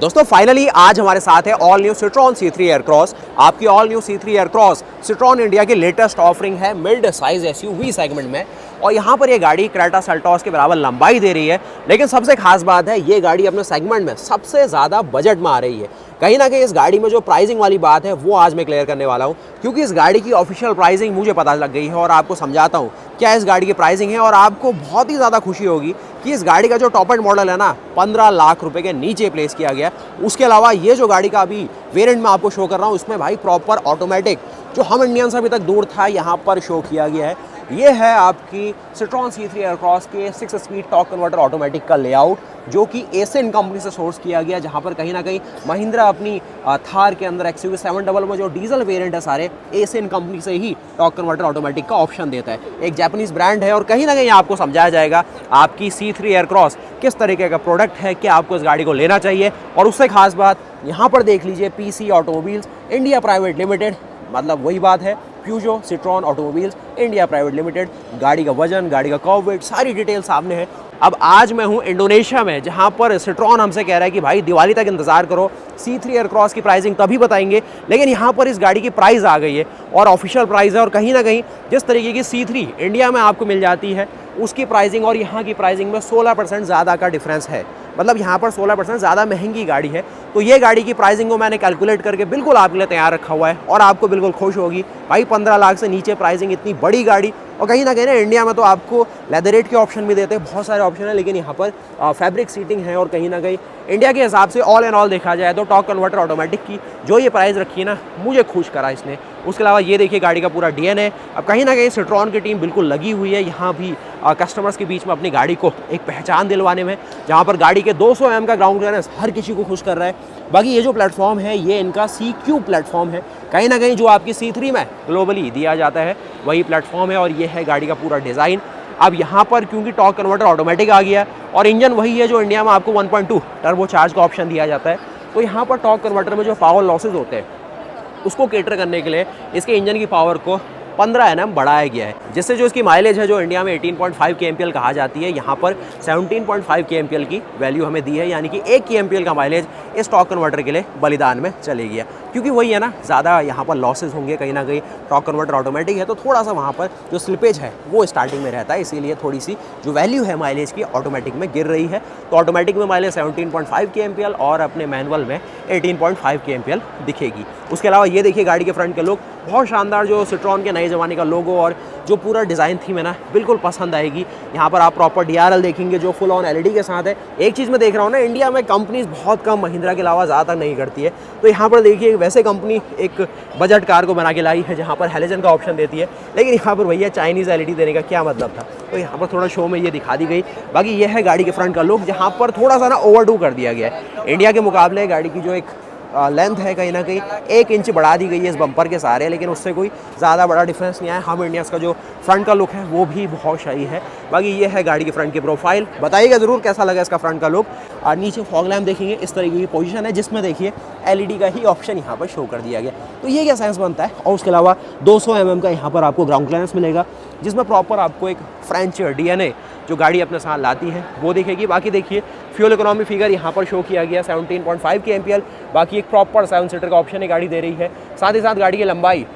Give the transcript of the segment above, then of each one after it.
दोस्तों फाइनली आज हमारे साथ है all new Citroen C3 Aircross. आपकी all new C3 Aircross Citroen India की लेटेस्ट ऑफरिंग है मिड साइज SUV सेगमेंट में, और यहाँ पर ये गाड़ी क्रेटा सेल्टॉस के बराबर लंबाई दे रही है। लेकिन सबसे खास बात है ये गाड़ी अपने सेगमेंट में सबसे ज़्यादा बजट में आ रही है। कहीं ना कहीं इस गाड़ी में जो प्राइसिंग वाली बात है वो आज मैं क्लियर करने वाला हूँ, क्योंकि इस गाड़ी की ऑफिशियल प्राइसिंग मुझे पता लग गई है और आपको समझाता हूँ क्या इस गाड़ी की प्राइसिंग है। और आपको बहुत ही ज़्यादा खुशी होगी कि इस गाड़ी का जो टॉप एंड मॉडल है ना 15 लाख रुपए के नीचे प्लेस किया गया। उसके अलावा ये जो गाड़ी का अभी वेरिएंट में आपको शो कर रहा हूँ उसमें भाई प्रॉपर ऑटोमेटिक जो हम इंडियन से अभी तक दूर था यहाँ पर शो किया गया है। ये है आपकी सिट्रॉन C3 एयरक्रॉस के 6 स्पीड टॉर्क कन्वर्टर ऑटोमेटिक का लेआउट, जो कि एशियन कंपनी से सोर्स किया गया, जहाँ पर कहीं ना कहीं महिंद्रा अपनी थार के अंदर XUV700 में जो डीजल वेरिएंट है सारे एशियन कंपनी से ही टॉर्क कन्वर्टर ऑटोमेटिक का ऑप्शन देता है। एक जापानीज ब्रांड है और कहीं ना कहीं आपको समझाया जाएगा आपकी C3 एयरक्रॉस किस तरीके का प्रोडक्ट है, क्या आपको इस गाड़ी को लेना चाहिए। और उससे खास बात यहाँ पर देख लीजिए PC automobiles India private limited, मतलब वही बात है Peugeot Citroen automobiles India private limited. गाड़ी का वजन, गाड़ी का कर्व वेट, सारी डिटेल सामने है। अब आज मैं हूं इंडोनेशिया में, जहां पर सिट्रॉन हमसे कह रहा है कि भाई दिवाली तक इंतजार करो, C3 एयरक्रॉस की प्राइसिंग तभी बताएंगे। लेकिन यहां पर इस गाड़ी की प्राइस आ गई है और ऑफिशियल प्राइस है, और कहीं ना कहीं जिस तरीके की C3 इंडिया में आपको मिल जाती है उसकी प्राइसिंग और यहाँ की प्राइसिंग में 16% ज़्यादा का डिफरेंस है। मतलब यहाँ पर 16% ज़्यादा महंगी गाड़ी है। तो ये गाड़ी की प्राइसिंग को मैंने कैलकुलेट करके बिल्कुल आपके लिए तैयार रखा हुआ है और आपको बिल्कुल खुश होगी भाई। 15 लाख से नीचे प्राइसिंग, इतनी बड़ी गाड़ी। और कहीं ना कहीं ना इंडिया में तो आपको लेदरेट के ऑप्शन भी देते हैं, बहुत सारे ऑप्शन है, लेकिन यहाँ पर फैब्रिक सीटिंग है। और कहीं ना कहीं इंडिया के हिसाब से ऑल एंड ऑल देखा जाए तो टॉर्क कन्वर्टर ऑटोमेटिक की जो ये प्राइस रखी है ना, मुझे खुश करा इसने। उसके अलावा ये देखिए गाड़ी का पूरा DNA। अब कहीं ना कहीं सिट्रॉन की टीम बिल्कुल लगी हुई है यहाँ भी कस्टमर्स के बीच में अपनी गाड़ी को एक पहचान दिलवाने में, जहाँ पर गाड़ी के 200 mm का ग्राउंड क्लियरेंस हर किसी को खुश कर रहा है। बाकी ये जो प्लेटफॉर्म है ये इनका CQ प्लेटफॉर्म है, कहीं ना कहीं जो आपकी C3 में ग्लोबली दिया जाता है वही प्लेटफॉर्म है। और ये है गाड़ी का पूरा डिज़ाइन। अब यहाँ पर क्योंकि टॉर्क कन्वर्टर ऑटोमेटिक आ गया और इंजन वही है जो इंडिया में आपको 1.2 टर्बो चार्ज का ऑप्शन दिया जाता है, तो यहाँ पर टॉर्क कन्वर्टर में जो पावर लॉसेज होते हैं उसको कैटर करने के लिए इसके इंजन की पावर को 15 Nm बढ़ाया गया है, जिससे जो इसकी माइलेज है जो इंडिया में 18.5 kmpl कहा जाती है, यहाँ पर 17.5 kmpl की वैल्यू हमें दी है। यानी कि 1 kmpl का माइलेज इस टॉर्क कन्वर्टर के लिए बलिदान में चले गया, क्योंकि वही है ना, ज़्यादा यहाँ पर लॉसेज होंगे। कहीं ना कहीं टॉर्क कन्वर्टर ऑटोमेटिक है तो थोड़ा सा वहाँ पर जो स्लिपेज है वो स्टार्टिंग में रहता है, इसीलिए थोड़ी सी जो वैल्यू है माइलेज की ऑटोमेटिक में गिर रही है। तो ऑटोमेटिक में माइलेज 17.5 kmpl और अपने मैनुअल में 18.5 kmpl दिखेगी। उसके अलावा ये देखिए गाड़ी के फ्रंट के लुक बहुत शानदार, जो सिट्रॉन के नए ज़माने का लोगो और जो पूरा डिज़ाइन थीम है ना बिल्कुल पसंद आएगी। यहाँ पर आप प्रॉपर DRL देखेंगे जो फुल ऑन LED के साथ है। एक चीज़ मैं देख रहा हूँ ना, इंडिया में कंपनीज बहुत कम महिंद्रा के अलावा ज़्यादातर नहीं करती है, तो यहाँ पर देखिए वैसे कंपनी एक बजट कार को बना के लाई है जहाँ पर हेलोजन का ऑप्शन देती है, लेकिन यहाँ पर भैया चाइनीज़ LED देने का क्या मतलब था। तो यहाँ पर थोड़ा शो में ये दिखा दी गई। बाकी ये है गाड़ी के फ्रंट का लुक, जहाँ पर थोड़ा सा ना ओवरडू कर दिया गया है। इंडिया के मुकाबले गाड़ी की जो एक लेंथ है कहीं ना कहीं 1 इंच बढ़ा दी गई है इस बम्पर के सारे, लेकिन उससे कोई ज़्यादा बड़ा डिफरेंस नहीं आया। हम इंडियंस का जो फ्रंट का लुक है वो भी बहुत सही है। बाकी ये है गाड़ी की फ्रंट की प्रोफाइल। बताइएगा ज़रूर कैसा लगा इसका फ्रंट का लुक। और नीचे फॉग लैम्प देखेंगे, इस तरीके की पोजीशन है जिसमें देखिए LED का ही ऑप्शन यहाँ पर शो कर दिया गया, तो ये क्या सेंस बनता है। और उसके अलावा 200 mm का यहाँ पर आपको ग्राउंड क्लियरेंस मिलेगा, जिसमें प्रॉपर आपको एक फ्रेंच DNA जो गाड़ी अपने साथ लाती है वो दिखेगी। बाकी देखिए फ्यूल इकोनॉमी फिगर यहाँ पर शो किया गया 17.5 kmpl। बाकी एक प्रॉपर 7 सीटर का ऑप्शन है गाड़ी दे रही है। साथ ही साथ गाड़ी की लंबाई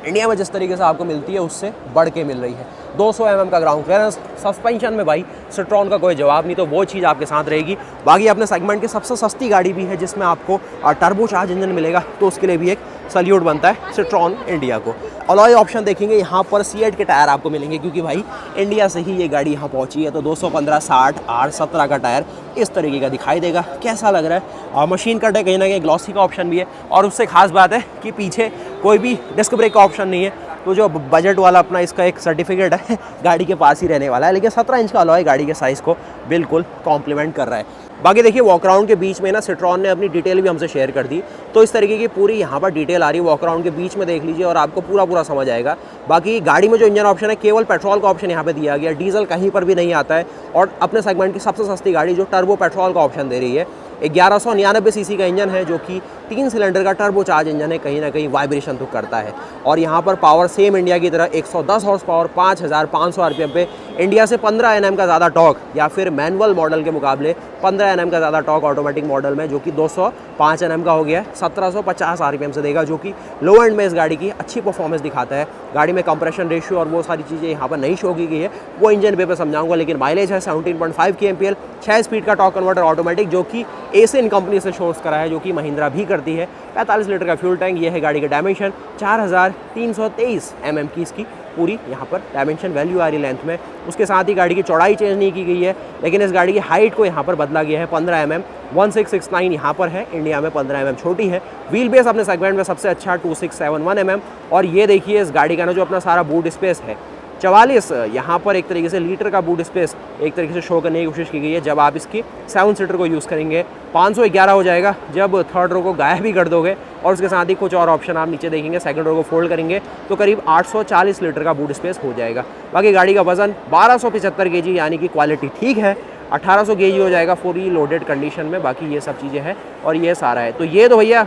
इंडिया में जिस तरीके से आपको मिलती है उससे बढ़ के मिल रही है। 200 mm का ग्राउंड क्लियरेंस, सस्पेंशन में भाई सिट्रॉन का कोई जवाब नहीं, तो वो चीज़ आपके साथ रहेगी। बाकी अपने सेगमेंट की सबसे सस्ती गाड़ी भी है जिसमें आपको टर्बो चार्ज इंजन मिलेगा, तो उसके लिए भी एक सल्यूट बनता है सिट्रॉन इंडिया को। अलॉय ऑप्शन देखेंगे यहाँ पर C8 के टायर आपको मिलेंगे, क्योंकि भाई इंडिया से ही ये गाड़ी यहाँ पहुँची है, तो 215, 60, R17 का टायर इस तरीके का दिखाई देगा। कैसा लग रहा है, और मशीन कट है, कहीं ना कहीं ग्लॉसी का ऑप्शन भी है। और उससे खास बात है कि पीछे कोई भी डिस्क ब्रेक का ऑप्शन नहीं है, तो जो बजट वाला अपना इसका एक सर्टिफिकेट है गाड़ी के पास ही रहने वाला है। लेकिन 17 इंच का अलॉय गाड़ी के साइज़ को बिल्कुल कॉम्प्लीमेंट कर रहा है। बाकी देखिए वॉकराउंड के बीच में ना सिट्रॉन ने अपनी डिटेल भी हमसे शेयर कर दी, तो इस तरीके की पूरी यहाँ पर डिटेल आ रही है। वॉकराउंड के बीच में देख लीजिए और आपको पूरा समझ आएगा। बाकी गाड़ी में जो इंजन ऑप्शन है केवल पेट्रोल का ऑप्शन यहाँ पे दिया गया, डीजल कहीं पर भी नहीं आता है। और अपने सेगमेंट की सबसे सस्ती गाड़ी जो टर्बो पेट्रोल का ऑप्शन दे रही है 1199 सीसी का इंजन है जो कि 3 सिलेंडर का टर्बो चार्ज इंजन है, कहीं ना कहीं वाइब्रेशन तो करता है। और यहाँ पर पावर सेम इंडिया की तरह 110 हॉर्स पावर 5500 आरपीएम पे, इंडिया से 15 Nm का ज़्यादा टॉर्क, या फिर मैनुअल मॉडल के मुकाबले 15 Nm का ज़्यादा टॉर्क ऑटोमेटिक मॉडल में, जो कि 205 Nm का हो गया है, 1750 आरपीएम से देगा, जो कि लो एंड में इस गाड़ी की अच्छी परफॉर्मेंस दिखाता है। गाड़ी में कंप्रेशन रेशियो और वो सारी चीज़ें यहाँ पर नहीं शो की गई है, वो इंजन पे समझाऊंगा। लेकिन माइलेज है 17.5 kmpl, 6 स्पीड का टॉर्क कन्वर्टर ऑटोमेटिक, जो कि एसियन कंपनी से सोर्स करा है, जो कि महिंद्रा भी करती है। 45 लीटर का फ्यूल टैंक, ये है गाड़ी का डायमेंशन, 4323 mm की इसकी पूरी यहाँ पर डायमेंशन वैल्यू आ रही लेंथ में। उसके साथ ही गाड़ी की चौड़ाई चेंज नहीं की गई है, लेकिन इस गाड़ी की हाइट को यहाँ पर बदला गया है 15 mm, 1669 यहाँ पर है, इंडिया में 15 mm छोटी है। व्हील बेस अपने सेगमेंट में सबसे अच्छा 2671 mm। और ये देखिए इस गाड़ी का ना जो अपना सारा बूट स्पेस है 44 यहाँ पर एक तरीके से लीटर का बूट स्पेस एक तरीके से शो करने की कोशिश की गई है। जब आप इसकी 7 सीटर को यूज़ करेंगे 511 हो जाएगा जब थर्ड रो को गायब भी कर दोगे। और उसके साथ ही कुछ और ऑप्शन आप नीचे देखेंगे, सेकंड रो को फोल्ड करेंगे तो करीब 840 लीटर का बूट स्पेस हो जाएगा। बाकी गाड़ी का वजन 1275 kg, यानी कि क्वालिटी ठीक है। 1800 kg हो जाएगा फुली लोडेड कंडीशन में। बाकी ये सब चीज़ें हैं और ये सारा है। तो ये तो भैया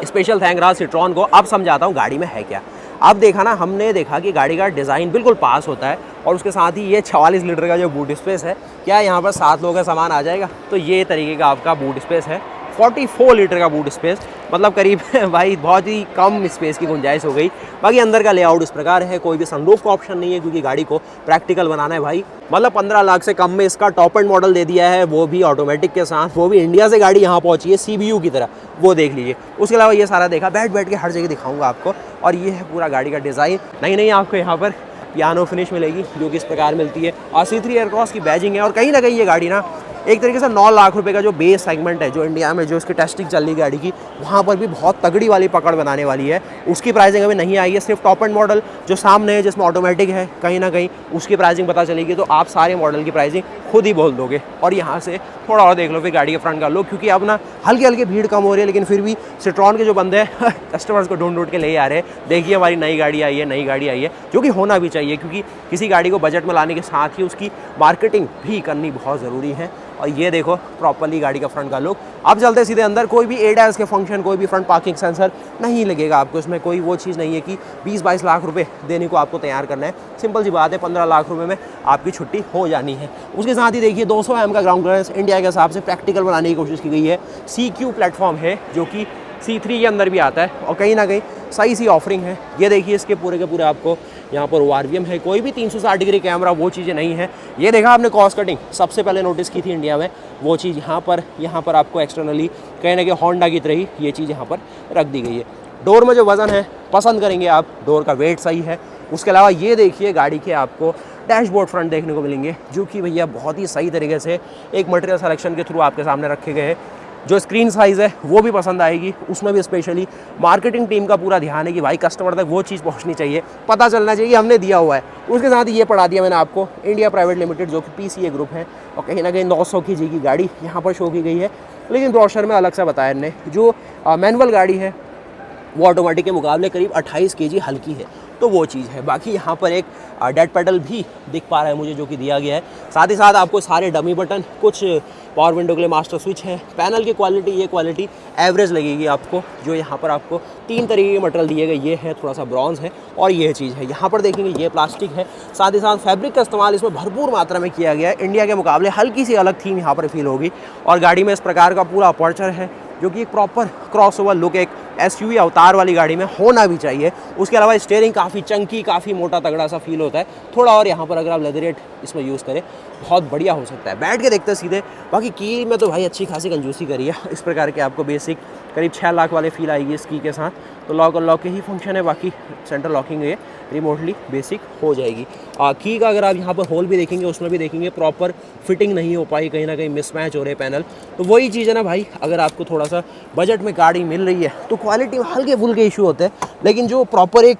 स्पेशल थैंक रहा सिट्रॉन को। अब समझाता हूँ गाड़ी में है क्या। अब देखा ना, हमने देखा कि गाड़ी का डिज़ाइन बिल्कुल पास होता है और उसके साथ ही ये 44 लीटर का जो बूट स्पेस है, क्या यहाँ पर 7 लोगों का सामान आ जाएगा? तो ये तरीके का आपका बूट स्पेस है। 44 लीटर का बूट स्पेस, मतलब करीब भाई बहुत ही कम स्पेस की गुंजाइश हो गई। बाकी अंदर का लेआउट इस प्रकार है, कोई भी सनरूफ का ऑप्शन नहीं है क्योंकि गाड़ी को प्रैक्टिकल बनाना है भाई। मतलब 15 लाख से कम में इसका टॉप एंड मॉडल दे दिया है, वो भी ऑटोमेटिक के साथ, वो भी इंडिया से गाड़ी यहाँ पहुँची है CBU की तरह, वो देख लीजिए। उसके अलावा ये सारा देखा, बैठ के हर जगह दिखाऊंगा आपको। और ये है पूरा गाड़ी का डिज़ाइन। नहीं आपको यहाँ पर पियानो फिनिश मिलेगी जो कि इस प्रकार मिलती है, और C3 एयरक्रॉस की बैजिंग है। और कहीं ना कहीं ये गाड़ी ना एक तरीके से 9 लाख रुपए का जो बेस सेगमेंट है, जो इंडिया में जो इसकी टेस्टिंग चल रही गाड़ी की, वहाँ पर भी बहुत तगड़ी वाली पकड़ बनाने वाली है। उसकी प्राइसिंग अभी नहीं आई है, सिर्फ टॉप एंड मॉडल जो सामने है जिसमें ऑटोमेटिक है, कहीं ना कहीं उसकी प्राइसिंग पता चलेगी तो आप सारे मॉडल की प्राइसिंग खुद ही बोल दोगे। और यहाँ से थोड़ा और देख लो फिर गाड़ी के फ्रंट का लुक, क्योंकि अब ना हल्की भीड़ कम हो रही है, लेकिन फिर भी सिट्रॉन के जो बंदे हैं कस्टमर्स को ढूंढ के ले आ रहे हैं। देखिए हमारी नई गाड़ी आई है, जो कि होना भी चाहिए, क्योंकि किसी गाड़ी को बजट में लाने के साथ ही उसकी मार्केटिंग भी करनी बहुत ज़रूरी है। और ये देखो प्रॉपर्ली गाड़ी का फ्रंट का लुक। अब चलते सीधे अंदर। कोई भी ADAS के फंक्शन, कोई भी फ्रंट पार्किंग सेंसर नहीं लगेगा आपको इसमें। कोई वो चीज़ नहीं है कि 20-22 लाख रुपए देने को आपको तैयार करना है। सिंपल सी बात है, 15 लाख रुपए में आपकी छुट्टी हो जानी है। उसके साथ ही देखिए 200 mm का ग्राउंड क्लियरेंस इंडिया के हिसाब से प्रैक्टिकल बनाने की कोशिश की गई है। CQ प्लेटफॉर्म है जो कि C3 के अंदर भी आता है और कहीं ना कहीं सही सी ऑफरिंग है। ये देखिए इसके पूरे के पूरे आपको यहाँ पर ORVM है, कोई भी 360 डिग्री कैमरा, वो चीज़ें नहीं है। ये देखा आपने कॉस्ट कटिंग सबसे पहले नोटिस की थी इंडिया में, वो चीज़ यहाँ पर आपको एक्सटर्नली कहीं ना कहीं होंडा की तरह ही ये चीज़ यहाँ पर रख दी गई है। डोर में जो वज़न है पसंद करेंगे आप, डोर का वेट सही है। उसके अलावा ये देखिए गाड़ी के आपको डैशबोर्ड फ्रंट देखने को मिलेंगे, जो कि भैया बहुत ही सही तरीके से एक मटेरियल सिलेक्शन के थ्रू आपके सामने रखे गए हैं। जो स्क्रीन साइज़ है वो भी पसंद आएगी। उसमें भी स्पेशली मार्केटिंग टीम का पूरा ध्यान है कि भाई कस्टमर तक वो चीज़ पहुंचनी चाहिए, पता चलना चाहिए कि हमने दिया हुआ है। उसके साथ ये पढ़ा दिया मैंने आपको, इंडिया प्राइवेट लिमिटेड जो कि PCA ग्रुप है, और कहीं ना कहीं 900 kg की गाड़ी यहाँ पर शो की गई है। लेकिन ब्रोशर में अलग से बताया इन्होंने, जो मैनुअल गाड़ी है वो ऑटोमेटिक के मुकाबले करीब 28 kg हल्की है, तो वो चीज़ है। बाकी यहाँ पर एक डेड पेडल भी दिख पा रहा है मुझे, जो कि दिया गया है। साथ ही साथ आपको सारे डमी बटन, कुछ पावर विंडो के लिए मास्टर स्विच है। पैनल की क्वालिटी, ये क्वालिटी एवरेज लगेगी आपको। जो यहाँ पर आपको 3 तरीके के मटेरियल दिए गए, ये है थोड़ा सा ब्रॉन्ज है और ये चीज़ है। यहाँ पर देखेंगे ये प्लास्टिक है। साथ ही साथ फैब्रिक का इस्तेमाल इसमें भरपूर मात्रा में किया गया है। इंडिया के मुकाबले हल्की सी अलग थीम यहाँ पर फील होगी। और गाड़ी में इस प्रकार का पूरा अपर्चर है, जो कि एक प्रॉपर क्रॉसओवर लुक एक SUV अवतार वाली गाड़ी में होना भी चाहिए। उसके अलावा स्टीयरिंग काफ़ी चंकी, काफ़ी मोटा तगड़ा सा फील होता है। थोड़ा और यहाँ पर अगर आप लेदरेट इसमें यूज़ करें बहुत बढ़िया हो सकता है। बैठ के देखते हैं सीधे। बाकी की में तो भाई अच्छी खासी कंजूसी करी है। इस प्रकार के आपको बेसिक करीब 6 लाख वाले फील आएगी इस की के साथ। तो लॉक अनलॉक के ही फंक्शन है, बाकी सेंटर लॉकिंग ये रिमोटली बेसिक हो जाएगी। की का अगर आप यहाँ पर होल भी देखेंगे, उसमें भी देखेंगे प्रॉपर फिटिंग नहीं हो पाई, कहीं ना कहीं मिसमैच हो रहे पैनल। तो वही चीज़ है ना भाई, अगर आपको थोड़ा सा बजट में गाड़ी मिल रही है तो क्वालिटी में हल्के फुल्के इशू होते हैं, लेकिन जो प्रॉपर एक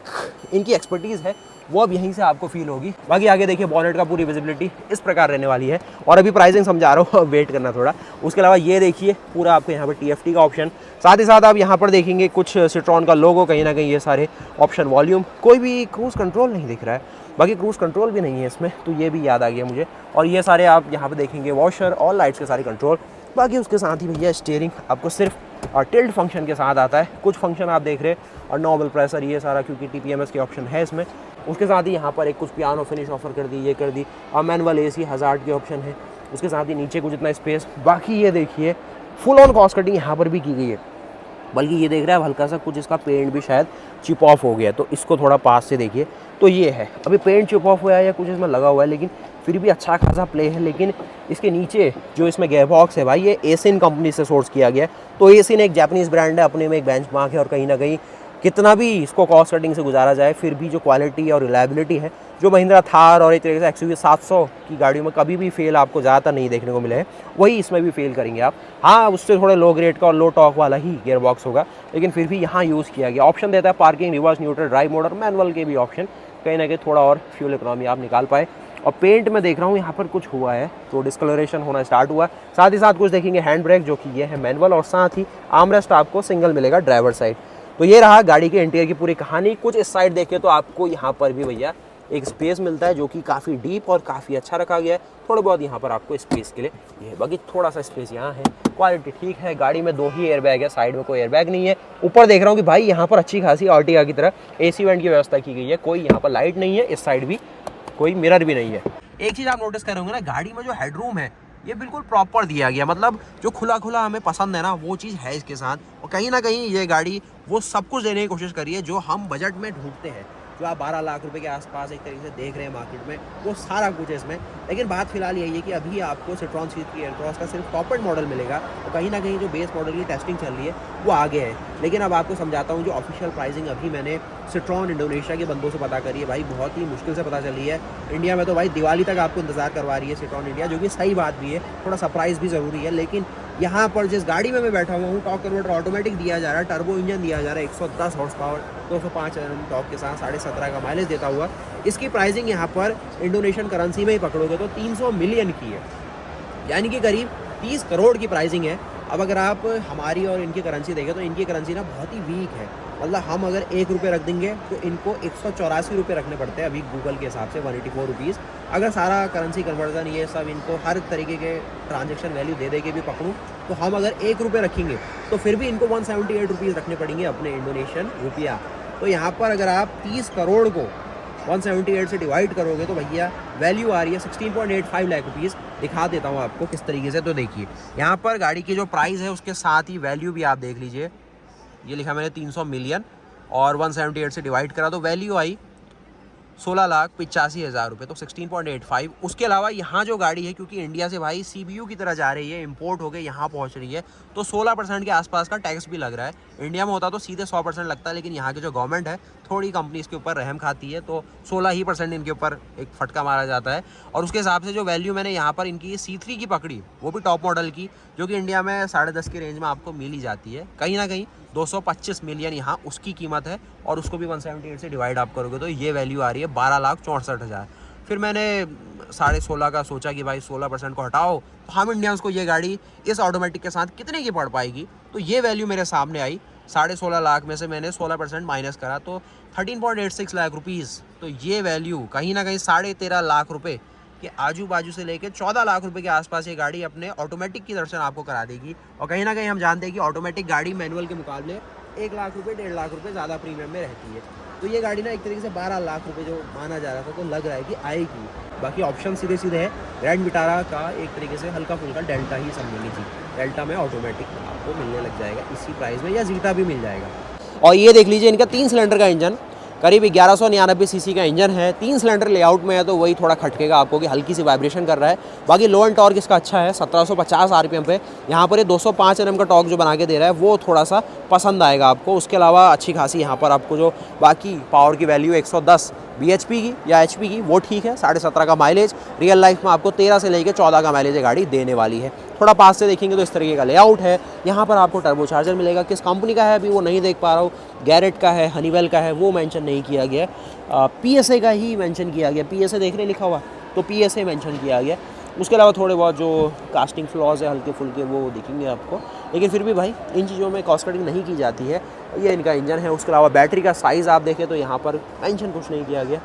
इनकी एक्सपर्टीज़ है वो अब यहीं से आपको फील होगी। बाकी आगे देखिए बॉनेट का पूरी विजिबिलिटी इस प्रकार रहने वाली है। और अभी प्राइसिंग समझा रहा हूँ, वेट करना थोड़ा। उसके अलावा ये देखिए पूरा आपको यहाँ पर TFT का ऑप्शन, साथ ही साथ आप यहाँ पर देखेंगे कुछ सिट्रॉन का लोगो, कहीं ना कहीं ये सारे ऑप्शन, वॉल्यूम, कोई भी क्रूज़ कंट्रोल नहीं दिख रहा है। बाकी क्रूज़ कंट्रोल भी नहीं है इसमें, तो ये भी याद आ गया मुझे। और ये सारे आप यहाँ पर देखेंगे वॉशर और लाइट्स के सारे कंट्रोल बाकी उसके साथ ही भैया स्टीयरिंग आपको सिर्फ टिल्ट फंक्शन के साथ आता है। कुछ फंक्शन आप देख रहे हैं और नॉर्मल प्रेशर ये सारा, क्योंकि TPMS के ऑप्शन है इसमें। उसके साथ ही यहाँ पर एक कुछ पियानो फिनिश ऑफर कर दी, ये कर दी, और मैनुअल AC हज़ार्ड के ऑप्शन है। उसके साथ ही नीचे कुछ इतना स्पेस। बाकी ये देखिए फुल ऑन कॉस्ट कटिंग यहाँ पर भी की गई है, बल्कि ये देख रहा है हल्का सा कुछ इसका पेंट भी शायद चिप ऑफ हो गया, तो इसको थोड़ा पास से देखिए। तो ये है, अभी पेंट चिप ऑफ हुआ है या कुछ इसमें लगा हुआ है, लेकिन फिर भी अच्छा खासा प्ले है। लेकिन इसके नीचे जो इसमें गेयर बॉक्स है भाई, ये एसिन कंपनी से सोर्स किया गया है। तो एसिन एक जापानीज़ ब्रांड है, अपने में एक बेंचमार्क है, और कहीं ना कहीं कितना भी इसको कॉस्ट कटिंग से गुजारा जाए, फिर भी जो क्वालिटी और रिलायबिलिटी है, जो महिंद्रा थार और एक तरीके से XUV 700 की गाड़ियों में कभी भी फेल आपको ज़्यादातर नहीं देखने को मिले हैं, वही इसमें भी फेल करेंगे आप। हाँ, उससे थोड़े लो ग्रेड का और लो टॉक वाला ही गियर बॉक्स होगा, लेकिन फिर भी यहाँ यूज़ किया गया। ऑप्शन देता है parking, reverse, neutral, drive mode और मैनुअल के भी ऑप्शन, कहीं ना कहीं थोड़ा और फ्यूल इकोनॉमी आप निकाल पाए। और पेंट में देख रहा हूँ यहाँ पर कुछ हुआ है, तो डिस्कलरेशन होना स्टार्ट हुआ। साथ ही साथ कुछ देखेंगे हैंड ब्रेक, जो कि ये है मैनुअल, और साथ ही आर्मरेस्ट आपको सिंगल मिलेगा ड्राइवर साइड। तो ये रहा गाड़ी के इंटीरियर की पूरी कहानी। कुछ इस साइड देखें तो आपको यहाँ पर भी भैया एक स्पेस मिलता है, जो कि काफ़ी डीप और काफ़ी अच्छा रखा गया है। थोड़ा बहुत यहाँ पर आपको स्पेस के लिए ये है, बाकी थोड़ा सा स्पेस यहाँ है। क्वालिटी ठीक है, गाड़ी में 2 ही एयरबैग है, साइड में कोई एयरबैग नहीं है। ऊपर देख रहा हूँ कि भाई यहाँ पर अच्छी खासी आर्टिगा की तरह AC वेंट की व्यवस्था की गई है, कोई यहाँ पर लाइट नहीं है, इस साइड भी कोई मिरर भी नहीं है। एक चीज़ आप नोटिस करोगे ना, गाड़ी में जो हेडरूम है ये बिल्कुल प्रॉपर दिया गया, मतलब जो खुला खुला हमें पसंद है ना, वो चीज़ है इसके साथ। और कहीं ना कहीं ये गाड़ी वो सब कुछ देने की कोशिश करी है जो हम बजट में ढूंढते हैं, जो आप 12 लाख रुपए के आसपास एक तरीके से देख रहे हैं मार्केट में, वो सारा कुछ है इसमें। लेकिन बात फिलहाल यही है कि अभी आपको सिट्रॉन C3 एयरक्रॉस का सिर्फ टॉप एंड मॉडल मिलेगा, और कहीं ना कहीं जो बेस मॉडल की टेस्टिंग चल रही है वो आगे है। लेकिन अब आपको समझाता हूँ, जो ऑफिशियल प्राइसिंग अभी मैंने सिट्रॉन इंडोनेशिया के बंदों से पता करी है भाई, बहुत ही मुश्किल से पता चली है। इंडिया में तो भाई दिवाली तक आपको इंतजार करवा रही है सिट्रॉन इंडिया, जो कि सही बात भी है, थोड़ा सरप्राइज़ भी ज़रूरी है। लेकिन यहाँ पर जिस गाड़ी में मैं बैठा हुआ हूँ, टॉर्क कन्वर्टर ऑटोमेटिक दिया जा रहा है, टर्बो इंजन दिया जा रहा है, 110 हॉर्स पावर, 205 Nm टॉर्क के साथ 17.5 का माइलेज देता हुआ। इसकी प्राइसिंग यहाँ पर इंडोनेशियन करेंसी में ही पकड़ोगे तो 300 मिलियन की है, यानी कि करीब 30 करोड़ की प्राइसिंग है। अब अगर आप हमारी और इनकी करेंसी देखें तो इनकी करेंसी ना बहुत ही वीक है, मतलब हम अगर 1 रुपये रख देंगे तो इनको 184 रुपये रखने पड़ते हैं अभी गूगल के हिसाब से, 184 रुपीज़। अगर सारा करेंसी कन्वर्जन ये सब इनको हर तरीके के ट्रांजेक्शन वैल्यू दे के भी पकड़ूँ, तो हम अगर 1 रुपये रखेंगे तो फिर भी इनको 178 रुपीज़ रखने पड़ेंगे अपने इंडोनेशियन रुपया। तो यहाँ पर अगर आप 30 करोड़ को 178 से डिवाइड करोगे तो भैया वैल्यू आ रही है 16.85 लाख रुपीज़। दिखा देता हूँ आपको किस तरीके से। तो देखिए यहाँ पर गाड़ी की जो प्राइस है उसके साथ ही वैल्यू भी आप देख लीजिए, ये लिखा मैंने 300 मिलियन और 178 से डिवाइड करा तो वैल्यू आई 16,85,000 रुपये, तो 16.85। उसके अलावा यहाँ जो गाड़ी है, क्योंकि इंडिया से भाई CBU की तरह जा रही है, इंपोर्ट होकर यहाँ पहुँच रही है, तो 16% के आसपास का टैक्स भी लग रहा है। इंडिया में होता तो सीधे 100% लगता है, लेकिन यहाँ की जो गवर्नमेंट है थोड़ी कंपनी इसके ऊपर रहम खाती है, तो 16% इनके ऊपर एक फटका मारा जाता है। और उसके हिसाब से जो वैल्यू मैंने यहाँ पर इनकी C3 की पकड़ी, वो भी टॉप मॉडल की, जो कि इंडिया में 10.5 की रेंज में आपको मिल ही जाती है, कहीं ना कहीं 225 मिलियन यहाँ उसकी कीमत है, और उसको भी 178 से डिवाइड आप करोगे तो ये वैल्यू आ रही है 12,64,000। फिर मैंने 16.5 का सोचा कि भाई 16% को हटाओ तो हम इंडियंस को ये गाड़ी इस ऑटोमेटिक के साथ कितने की पड़ पाएगी, तो ये वैल्यू मेरे सामने आई 16.5 लाख में से मैंने 16% माइनस करा तो 13.86 लाख रुपीज़। तो ये वैल्यू कहीं ना कहीं 13.5 लाख रुपये के आजू बाजू से लेकर 14 लाख रुपए के आसपास ये गाड़ी अपने ऑटोमेटिक की दर्शन आपको करा देगी। और कहीं ना कहीं हम जानते हैं कि ऑटोमेटिक गाड़ी मैनुअल के मुकाबले 1 लाख रुपए 1.5 लाख रुपए ज़्यादा प्रीमियम में रहती है। तो ये गाड़ी ना एक तरीके से 12 लाख रुपए जो माना जा रहा था, तो लग रहा है कि आएगी। बाकी ऑप्शन सीधे सीधे है। ग्रैंड विटारा का एक तरीके से हल्का फुल्का डेल्टा ही समझेंगे जी, डेल्टा में ऑटोमेटिक आपको मिलने लग जाएगा इसी प्राइस में, या जीटा भी मिल जाएगा। और ये देख लीजिए इनका 3 सिलेंडर का इंजन, करीब 1199 सीसी का इंजन है, 3 सिलेंडर लेआउट में है, तो वही थोड़ा खटकेगा आपको कि हल्की सी वाइब्रेशन कर रहा है। बाकी लो एंड टॉर्क इसका अच्छा है, 1750 आरपीएम पे। यहाँ पर ये 205 Nm का टॉर्क जो बना के दे रहा है वो थोड़ा सा पसंद आएगा आपको। उसके अलावा अच्छी खासी यहाँ पर आपको जो बाकी पावर की वैल्यू 110 bhp की या HP की वो ठीक है, 17.5 का माइलेज। रियल लाइफ में आपको 13 से लेकर 14 का माइलेज गाड़ी देने वाली है। थोड़ा पास से देखेंगे तो इस तरीके का लेआउट है। यहाँ पर आपको टर्बो चार्जर मिलेगा, किस कंपनी का है अभी वो नहीं देख पा रहा हूँ, गैरेट का है, हनीवेल का है, वो मेंशन नहीं किया गया। PSA का ही मेंशन किया गया, PSA देख रहे लिखा हुआ, तो PSA मेंशन किया गया। उसके अलावा थोड़े बहुत जो कास्टिंग फ्लॉज है हल्के फुल्के वो दिखेंगे आपको, लेकिन फिर भी भाई इन चीज़ों में कॉस्ट कटिंग नहीं की जाती है। ये इनका इंजन है। उसके अलावा बैटरी का साइज़ आप देखें तो यहाँ पर मेंशन कुछ नहीं किया गया,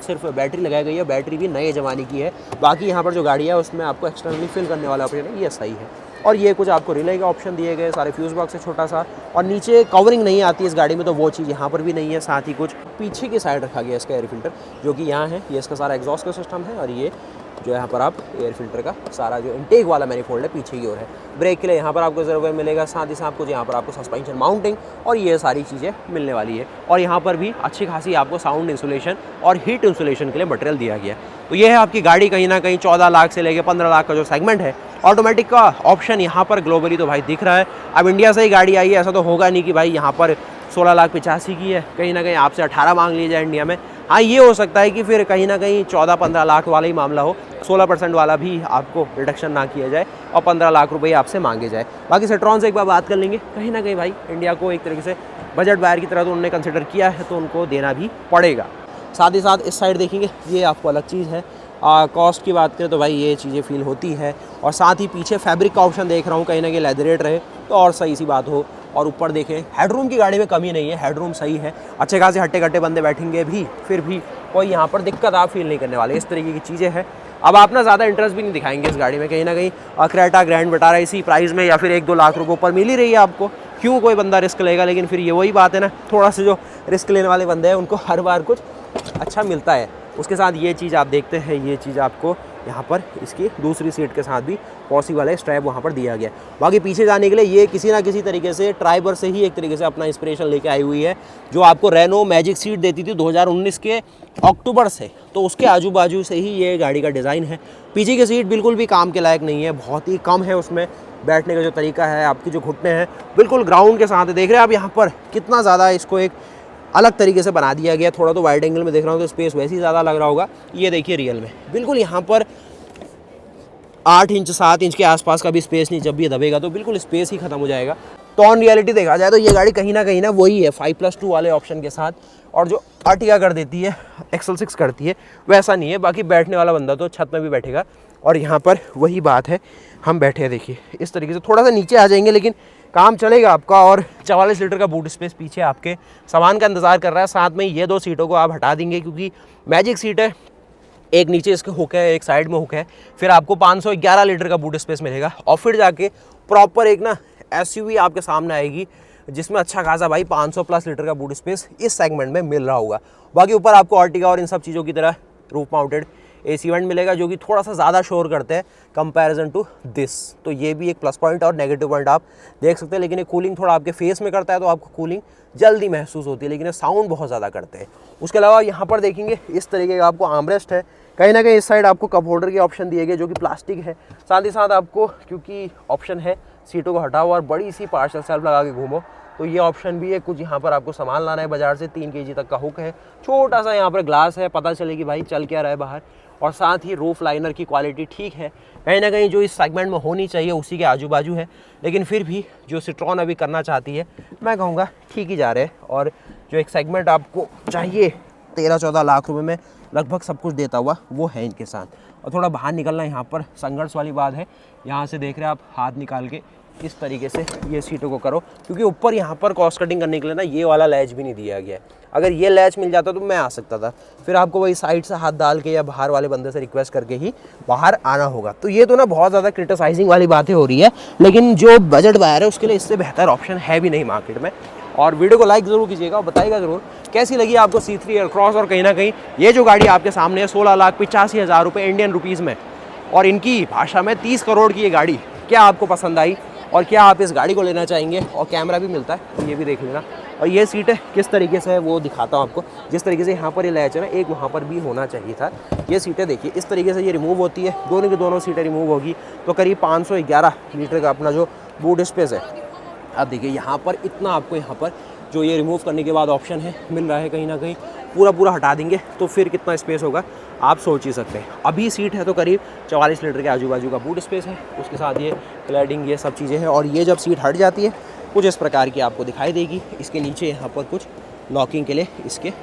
सिर्फ बैटरी लगाई गई है। बैटरी भी नए ज़माने की है। बाकी यहाँ पर जो गाड़ी है उसमें आपको एक्सटर्नली फिल करने वाला ऑप्शन है, ये सही है। और ये कुछ आपको रिले का ऑप्शन दिए गए, सारे फ्यूज़ बॉक्स है छोटा सा, और नीचे कवरिंग नहीं आती इस गाड़ी में, तो वो चीज़ यहाँ पर भी नहीं है। साथ ही कुछ पीछे की साइड रखा गया इसका एयर फिल्टर, जो कि यहाँ है, ये इसका सारा एग्जॉस्ट का सिस्टम है, और ये जो यहाँ पर आप एयर फिल्टर का सारा जो इनटेक वाला मैनिफोल्ड है पीछे की ओर है। ब्रेक के लिए यहाँ पर आपको रिजर्वोयर मिलेगा, साथ ही साथ कुछ यहाँ पर आपको सस्पेंशन माउंटिंग और ये सारी चीज़ें मिलने वाली है। और यहाँ पर भी अच्छी खासी आपको साउंड इंसुलेशन और हीट इंसुलेशन के लिए मटेरियल दिया गया है। तो ये है आपकी गाड़ी कहीं ना कहीं 14 लाख से लेकर 15 लाख का जो सेगमेंट है। ऑटोमेटिक का ऑप्शन यहाँ पर ग्लोबली तो भाई दिख रहा है। अब इंडिया से ही गाड़ी आई है, ऐसा तो होगा नहीं कि भाई यहाँ पर 16,85,000 की है, कहीं ना कहीं आपसे 18 मांग ली जाए इंडिया में। हाँ, ये हो सकता है कि फिर कहीं ना कहीं 14-15 लाख वाला ही मामला हो, 16% वाला भी आपको रिडक्शन ना किया जाए और 15 लाख रुपये आपसे मांगे जाए। बाकी सिट्रॉन से एक बार बात कर लेंगे, कहीं ना कहीं भाई इंडिया को एक तरीके से बजट बायर की तरह तो उन्होंने कंसिडर किया है, तो उनको देना भी पड़ेगा। साथ ही साथ इस साइड देखेंगे, ये आपको अलग चीज़ है। कॉस्ट की बात करें तो भाई ये चीज़ें फील होती है, और साथ ही पीछे फैब्रिक का ऑप्शन देख रहा हूँ, कहीं ना कहीं लेदरेट रहे तो और सही सी बात हो। और ऊपर देखें, हेडरूम की गाड़ी में कमी नहीं है, हेडरूम सही है, अच्छे खासे हट्टे कट्टे बंदे बैठेंगे भी, फिर भी कोई यहाँ पर दिक्कत आप फील नहीं करने वाले, इस तरीके की चीज़ें हैं। अब आप ना ज़्यादा इंटरेस्ट भी नहीं दिखाएंगे इस गाड़ी में, कहीं ना कहीं क्रेटा ग्रैंड विटारा इसी प्राइस में या फिर 1-2 लाख रुपये ऊपर मिल ही रही है आपको, क्यों कोई बंदा रिस्क लेगा। लेकिन फिर ये वही बात है ना, थोड़ा सा जो रिस्क लेने वाले बंदे हैं उनको हर बार कुछ अच्छा मिलता है। उसके साथ ये चीज़ आप देखते हैं, ये चीज़ आपको यहाँ पर इसकी दूसरी सीट के साथ भी पॉसिबल है, स्ट्रैप वहाँ पर दिया गया है। बाकी पीछे जाने के लिए ये किसी ना किसी तरीके से ट्राइबर से ही एक तरीके से अपना इंस्पिरेशन लेके आई हुई है, जो आपको रेनो मैजिक सीट देती थी 2019 के अक्टूबर से, तो उसके आजू बाजू से ही ये गाड़ी का डिज़ाइन है। पीछे की सीट बिल्कुल भी काम के लायक नहीं है, बहुत ही कम है उसमें बैठने का जो तरीका है, आपकी जो घुटने हैं बिल्कुल ग्राउंड के साथ है। देख रहे हैं आप यहाँ पर कितना ज़्यादा इसको एक अलग तरीके से बना दिया गया। थोड़ा तो वाइड एंगल में देख रहा हूँ तो स्पेस वैसे ही ज़्यादा लग रहा होगा, ये देखिए रियल में बिल्कुल यहाँ पर 8 इंच 7 इंच के आसपास का भी स्पेस नहीं, जब भी दबेगा तो बिल्कुल स्पेस ही खत्म हो जाएगा। तो ऑन रियलिटी देखा जाए तो ये गाड़ी कहीं ना वही है 5+2 वाले ऑप्शन के साथ, और जो आर्टिगा कर देती है XL6 करती है वैसा नहीं है। बाकी बैठने वाला बंदा तो छत में भी बैठेगा, और यहाँ पर वही बात है, हम बैठे हैं देखिए इस तरीके से, थोड़ा सा नीचे आ जाएंगे लेकिन काम चलेगा आपका। और 44 लीटर का बूट स्पेस पीछे आपके सामान का इंतज़ार कर रहा है। साथ में ये 2 सीटों को आप हटा देंगे क्योंकि मैजिक सीट है, एक नीचे इसके हुक है, एक साइड में हुक है, फिर आपको 511 लीटर का बूट स्पेस मिलेगा। और फिर जाके प्रॉपर एक ना SUV आपके सामने आएगी जिसमें अच्छा खासा भाई 500+ लीटर का बूट स्पेस इस सेगमेंट में मिल रहा होगा। बाकी ऊपर आपको आर्टिगा और इन सब चीज़ों की तरह रूफ माउंटेड AC वेंट मिलेगा, जो कि थोड़ा सा ज़्यादा शोर करते हैं कंपैरिजन टू दिस, तो ये भी एक प्लस पॉइंट और नेगेटिव पॉइंट आप देख सकते हैं। लेकिन ये कूलिंग थोड़ा आपके फेस में करता है तो आपको कूलिंग जल्दी महसूस होती है, लेकिन ये साउंड बहुत ज़्यादा करते हैं। उसके अलावा यहाँ पर देखेंगे इस तरीके का आपको आर्मरेस्ट है, कहीं ना कहीं इस साइड आपको कप होल्डर के ऑप्शन दिए गए जो कि प्लास्टिक है। साथ ही साथ आपको क्योंकि ऑप्शन है सीटों को हटाओ और बड़ी सी पार्सल सेल्फ लगा के घूमो, तो ये ऑप्शन भी है। कुछ यहाँ पर आपको सामान लाना है बाजार से, 3 kg तक का हुक है, छोटा सा यहाँ पर ग्लास है, पता चले कि भाई चल क्या रहा है बाहर। और साथ ही रूफ लाइनर की क्वालिटी ठीक है, कहीं ना कहीं जो इस सेगमेंट में होनी चाहिए उसी के आजू बाजू है। लेकिन फिर भी जो सिट्रॉन अभी करना चाहती है, मैं कहूँगा ठीक ही जा रहे हैं। और जो एक सेगमेंट आपको चाहिए 13-14 लाख रुपए में लगभग सब कुछ देता हुआ, वो है इनके साथ। और थोड़ा बाहर निकलना यहाँ पर संघर्ष वाली बात है। यहाँ से देख रहे हैं आप, हाथ निकाल के इस तरीके से ये सीटों को करो, क्योंकि ऊपर यहाँ पर कॉस्ट कटिंग करने के लिए ना ये वाला लैच भी नहीं दिया गया है। अगर ये लैच मिल जाता तो मैं आ सकता था, फिर आपको वही साइड से हाथ डाल के या बाहर वाले बंदे से रिक्वेस्ट करके ही बाहर आना होगा। तो ये तो ना बहुत ज़्यादा क्रिटिसाइजिंग वाली बातें हो रही है, लेकिन जो बजट बायर है उसके लिए इससे बेहतर ऑप्शन है भी नहीं मार्केट में। और वीडियो को लाइक ज़रूर कीजिएगा और बताइएगा ज़रूर कैसी लगी आपको C3 एयरक्रॉस। और कहीं ना कहीं ये जो गाड़ी आपके सामने है 16,85,000 रुपये इंडियन रुपीज़ में, और इनकी भाषा में 30 करोड़ की ये गाड़ी, क्या आपको पसंद आई और क्या आप इस गाड़ी को लेना चाहेंगे। और कैमरा भी मिलता है तो ये भी देख लेना। और ये सीटें किस तरीके से है वो दिखाता हूँ आपको। जिस तरीके से यहाँ पर ये लैच है ना, एक वहाँ पर भी होना चाहिए था। ये सीटें देखिए इस तरीके से ये रिमूव होती है, दोनों की दोनों सीटें रिमूव होगी तो करीब 511 लीटर का अपना जो बूट स्पेस है। अब देखिए यहाँ पर इतना आपको यहाँ पर जो ये रिमूव करने के बाद ऑप्शन है मिल रहा है, कहीं ना कहीं पूरा हटा देंगे तो फिर कितना स्पेस होगा आप सोच ही सकते हैं। अभी सीट है तो करीब 44 लीटर के आजू बाजू का बूट स्पेस है, उसके साथ ये क्लैडिंग ये सब चीज़ें हैं। और ये जब सीट हट जाती है कुछ इस प्रकार की आपको दिखाई देगी। इसके नीचे यहाँ पर कुछ लॉकिंग के लिए इसके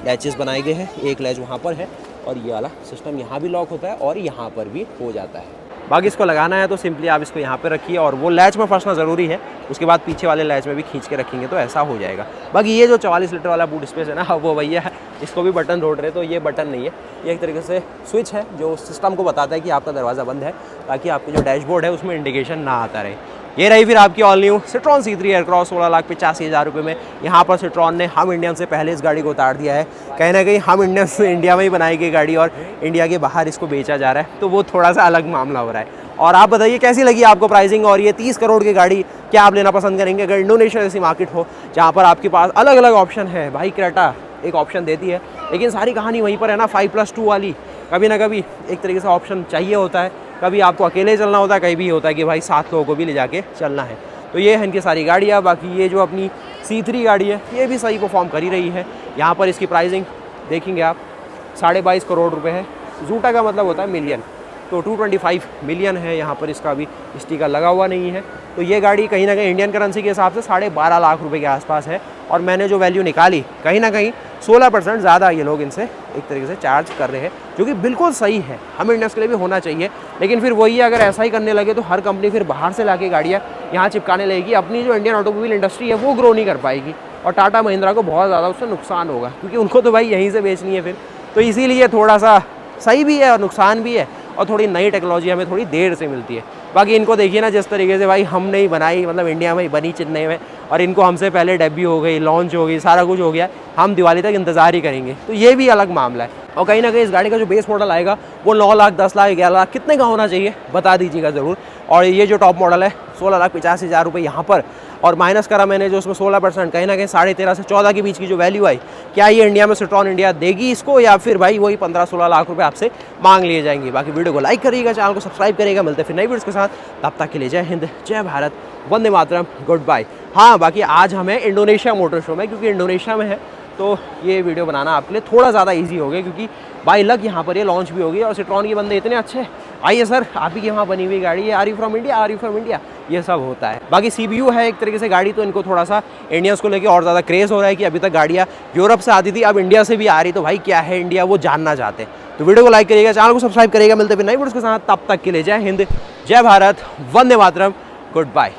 लैचेस बनाए गए हैं, एक लैच वहाँ पर है और ये वाला सिस्टम यहाँ भी लॉक होता है और यहाँ पर भी हो जाता है। बाकी इसको लगाना है तो सिंपली आप इसको यहाँ पे रखिए और वो लैच में फंसना ज़रूरी है, उसके बाद पीछे वाले लैच में भी खींच के रखेंगे तो ऐसा हो जाएगा। बाकी ये जो 44 लीटर वाला बूट स्पेस है ना, वो भैया इसको भी बटन ढूंढ रहे, तो ये बटन नहीं है, ये एक तरीके से स्विच है जो सिस्टम को बताता है कि आपका दरवाज़ा बंद है, ताकि आपकी जो डैशबोर्ड है उसमें इंडिकेशन ना आता रहे। ये रही फिर आपकी all new Citroen C3 Aircross 16,85,000 रुपये में। यहाँ पर सिट्रॉन ने हम इंडियन से पहले इस गाड़ी को उतार दिया है। कहीं ना कहीं हम इंडियन से इंडिया में ही बनाई गई गाड़ी और इंडिया के बाहर इसको बेचा जा रहा है, तो वो थोड़ा सा अलग मामला हो रहा है। और आप बताइए कैसी लगी आपको प्राइसिंग, और ये 30 करोड़ की गाड़ी क्या आप लेना पसंद करेंगे? अगर इंडोनेशिया जैसी मार्केट हो जहाँ पर आपके पास अलग अलग ऑप्शन है, भाई क्रेटा एक ऑप्शन देती है, लेकिन सारी कहानी वहीं पर है ना 5+2 वाली। कभी ना कभी एक तरीके से ऑप्शन चाहिए होता है, कभी आपको अकेले चलना होता है, कहीं भी होता है कि भाई 7 लोगों को भी ले जाके चलना है। तो ये है इनकी सारी गाड़ियाँ। बाकी ये जो अपनी C3 गाड़ी है ये भी सही परफॉर्म कर ही रही है। यहाँ पर इसकी प्राइसिंग देखेंगे आप 22.5 करोड़ रुपए है। जूटा का मतलब होता है मिलियन, तो 225 मिलियन है। यहाँ पर इसका अभी स्टिकर लगा हुआ नहीं है। तो ये गाड़ी कहीं ना कहीं इंडियन करेंसी के हिसाब से 12.5 लाख रुपए के आसपास है। और मैंने जो वैल्यू निकाली, कहीं ना कहीं 16% ज़्यादा ये लोग इनसे एक तरीके से चार्ज कर रहे हैं, जो कि बिल्कुल सही है, हम इंडियंस के लिए भी होना चाहिए। लेकिन फिर वही है, अगर ऐसा ही करने लगे तो हर कंपनी फिर बाहर से लाके गाड़ियाँ यहाँ चिपकाने लगेगी, अपनी जो इंडियन ऑटोमोबाइल इंडस्ट्री है वो ग्रो नहीं कर पाएगी और टाटा महिंद्रा को बहुत ज़्यादा उससे नुकसान होगा, क्योंकि उनको तो भाई यहीं से बेचनी है फिर। तो इसीलिए थोड़ा सा सही भी है और नुकसान भी है, और थोड़ी नई टेक्नोलॉजी हमें थोड़ी देर से मिलती है। बाकी इनको देखिए ना, जिस तरीके से भाई हमने ही बनाई, मतलब इंडिया में ही बनी, चेन्नई में, और इनको हमसे पहले डेब्यू हो गई, लॉन्च हो गई, सारा कुछ हो गया, हम दिवाली तक इंतज़ार ही करेंगे। तो ये भी अलग मामला है। और कहीं ना कहीं इस गाड़ी का जो बेस मॉडल आएगा वो 9 लाख, 10 लाख, 11 लाख कितने का होना चाहिए बता दीजिएगा ज़रूर। और ये जो टॉप मॉडल है 16,85,000 रुपये यहाँ पर, और माइनस करा मैंने जो उसमें 16%, कहीं ना कहीं 13.5 से 14 के बीच की जो वैल्यू आई, क्या ये इंडिया में सिट्रॉन इंडिया देगी इसको, या फिर भाई वही 15-16 लाख रुपए आपसे मांग लिए जाएंगे? बाकी वीडियो को लाइक करिएगा, चैनल को सब्सक्राइब करिएगा। मिलते फिर नई वीडियोस के साथ, तब तक के लिए जय हिंद, जय भारत, वंदे मातरम, गुड बाय। हाँ, बाकी आज हमें इंडोनेशिया मोटर शो में, क्योंकि इंडोनेशिया में है तो ये वीडियो बनाना आपके लिए थोड़ा ज़्यादा इजी हो गया, क्योंकि बाई लक यहाँ पर ये लॉन्च भी होगी और सिट्रॉन के बंदे इतने अच्छे। आइए सर, आप ही की वहाँ बनी हुई गाड़ी है, are you from India, are you from India, ये सब होता है। बाकी CBU है एक तरीके से गाड़ी, तो इनको थोड़ा सा इंडियंस को लेकर और ज़्यादा क्रेज़ हो रहा है कि अभी तक गाड़ियाँ यूरोप से आती थी, अब इंडिया से भी आ रही, तो भाई क्या है इंडिया वो जानना चाहते हैं। तो वीडियो को लाइक करिएगा, चैनल को सब्सक्राइब करिएगा। मिलते फिर नई वीडियोस के साथ, तब तक के लिए जय हिंद, जय भारत, वंदे मातरम, गुड बाय।